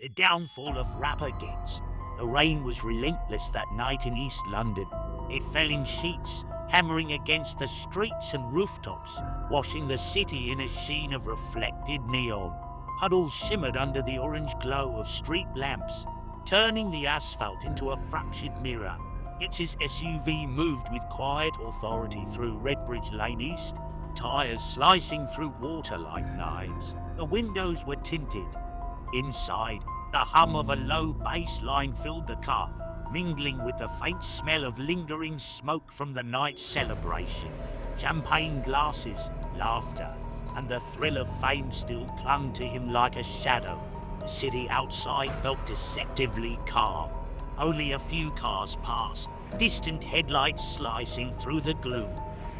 The downfall of rapper Ghetts. The rain was relentless that night in East London. It fell in sheets, hammering against the streets and rooftops, washing the city in a sheen of reflected neon. Puddles shimmered under the orange glow of street lamps, turning the asphalt into a fractured mirror. Ghetts' SUV moved with quiet authority through Redbridge Lane East, tyres slicing through water like knives. The windows were tinted. Inside, the hum of a low bass line filled the car, mingling with the faint smell of lingering smoke from the night's celebration. Champagne glasses, laughter, and the thrill of fame still clung to him like a shadow. The city outside felt deceptively calm. Only a few cars passed, distant headlights slicing through the gloom.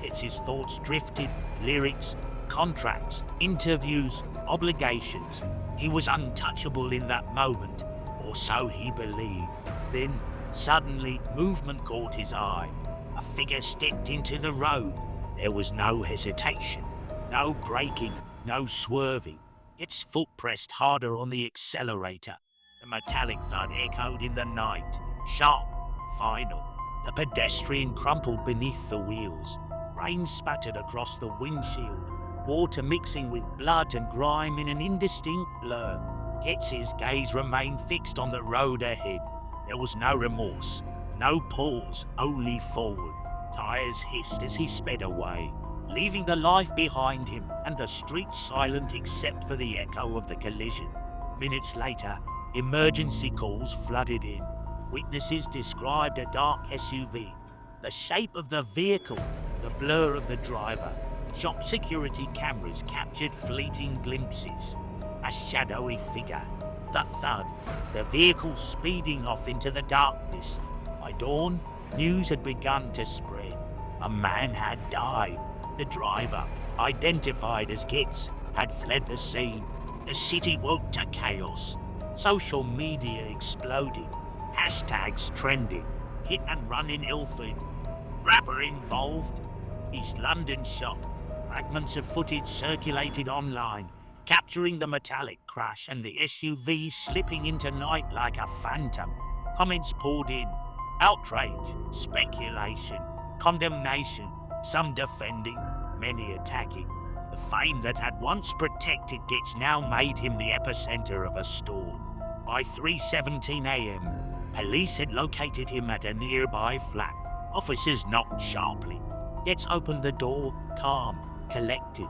His thoughts drifted, lyrics, contracts, interviews, obligations. He was untouchable in that moment, or so he believed. Then, suddenly, movement caught his eye. A figure stepped into the road. There was no hesitation, no braking, no swerving. Its foot pressed harder on the accelerator. The metallic thud echoed in the night, sharp, final. The pedestrian crumpled beneath the wheels. Rain spattered across the windshield, water mixing with blood and grime in an indistinct blur. Ghetts' gaze remained fixed on the road ahead. There was no remorse, no pause, only forward. Tires hissed as he sped away, leaving the life behind him and the streets silent except for the echo of the collision. Minutes later, emergency calls flooded in. Witnesses described a dark SUV, the shape of the vehicle, the blur of the driver. Shop security cameras captured fleeting glimpses. A shadowy figure, the thud, the vehicle speeding off into the darkness. By dawn, news had begun to spread. A man had died. The driver, identified as Ghetts, had fled the scene. The city woke to chaos. Social media exploded. Hashtags trended. Hit and run in Ilford. Rapper involved. East London shocked. Fragments of footage circulated online, capturing the metallic crash and the SUV slipping into night like a phantom. Comments poured in. Outrage, speculation, condemnation, some defending, many attacking. The fame that had once protected Ghetts now made him the epicenter of a storm. By 3:17 a.m., police had located him at a nearby flat. Officers knocked sharply. Ghetts opened the door, calm, collected,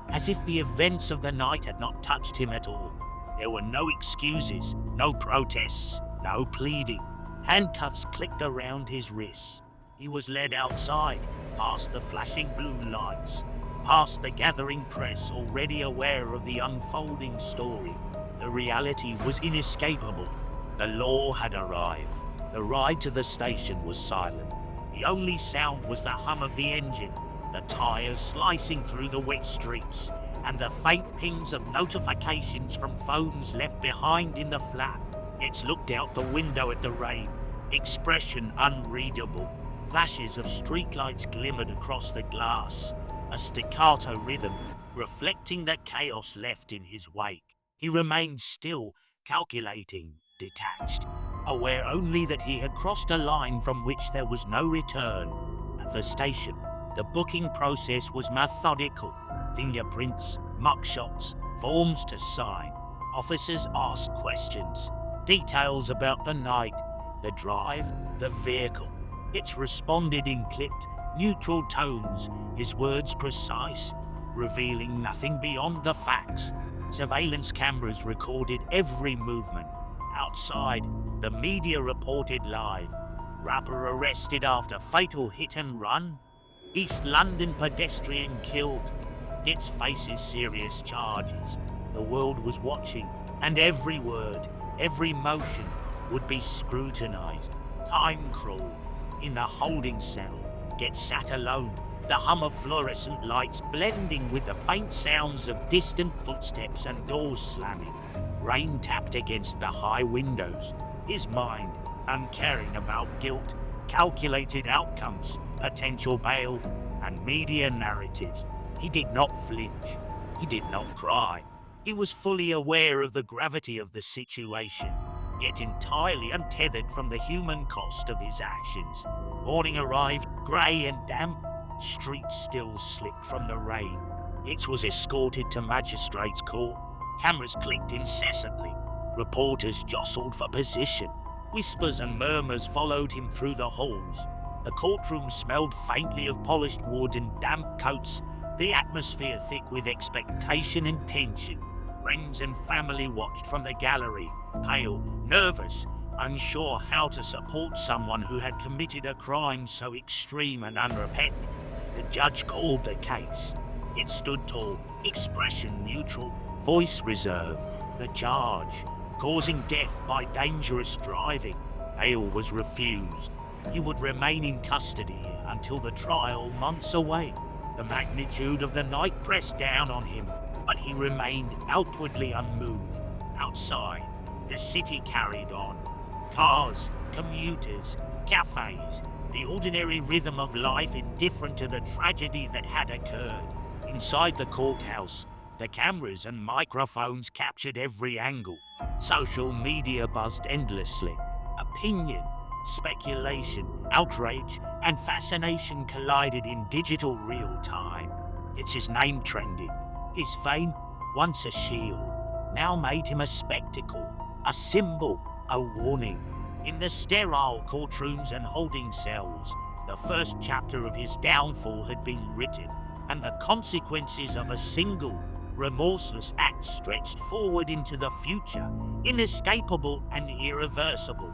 as if the events of the night had not touched him at all. There were no excuses, no protests, no pleading. Handcuffs clicked around his wrists. He was led outside, past the flashing blue lights, past the gathering press already aware of the unfolding story. The reality was inescapable. The law had arrived. The ride to the station was silent. The only sound was the hum of the engine, the tires slicing through the wet streets, and the faint pings of notifications from phones left behind in the flat. Ghetts looked out the window at the rain, expression unreadable. Flashes of streetlights glimmered across the glass, a staccato rhythm reflecting the chaos left in his wake. He remained still, calculating, detached, aware only that he had crossed a line from which there was no return. At the station, the booking process was methodical. Fingerprints, mugshots, forms to sign. Officers asked questions, details about the night, the drive, the vehicle. Ghetts responded in clipped, neutral tones, his words precise, revealing nothing beyond the facts. Surveillance cameras recorded every movement. Outside, the media reported live. Rapper arrested after fatal hit and run. East London pedestrian killed. Ghetts faces serious charges. The world was watching, and every word, every motion would be scrutinized. Time crawled. In the holding cell, Ghetts sat alone, the hum of fluorescent lights blending with the faint sounds of distant footsteps and doors slamming. Rain tapped against the high windows. His mind, uncaring about guilt, calculated outcomes, potential bail, and media narratives. He did not flinch. He did not cry. He was fully aware of the gravity of the situation, yet entirely untethered from the human cost of his actions. Morning arrived, grey and damp, streets still slipped from the rain. Ghetts was escorted to magistrate's court. Cameras clicked incessantly. Reporters jostled for position. Whispers and murmurs followed him through the halls. The courtroom smelled faintly of polished wood and damp coats, the atmosphere thick with expectation and tension. Friends and family watched from the gallery, pale, nervous, unsure how to support someone who had committed a crime so extreme and unrepentant. The judge called the case. It stood tall, expression neutral, voice reserved. The charge, causing death by dangerous driving. Bail was refused. He would remain in custody until the trial months away. The magnitude of the night pressed down on him, but he remained outwardly unmoved. Outside, the city carried on. Cars, commuters, cafes, the ordinary rhythm of life indifferent to the tragedy that had occurred. Inside the courthouse, the cameras and microphones captured every angle. Social media buzzed endlessly. Opinion, speculation, outrage, and fascination collided in digital real time. His name trended. His fame, once a shield, now made him a spectacle, a symbol, a warning. In the sterile courtrooms and holding cells, the first chapter of his downfall had been written, and the consequences of a single, remorseless act stretched forward into the future, inescapable and irreversible.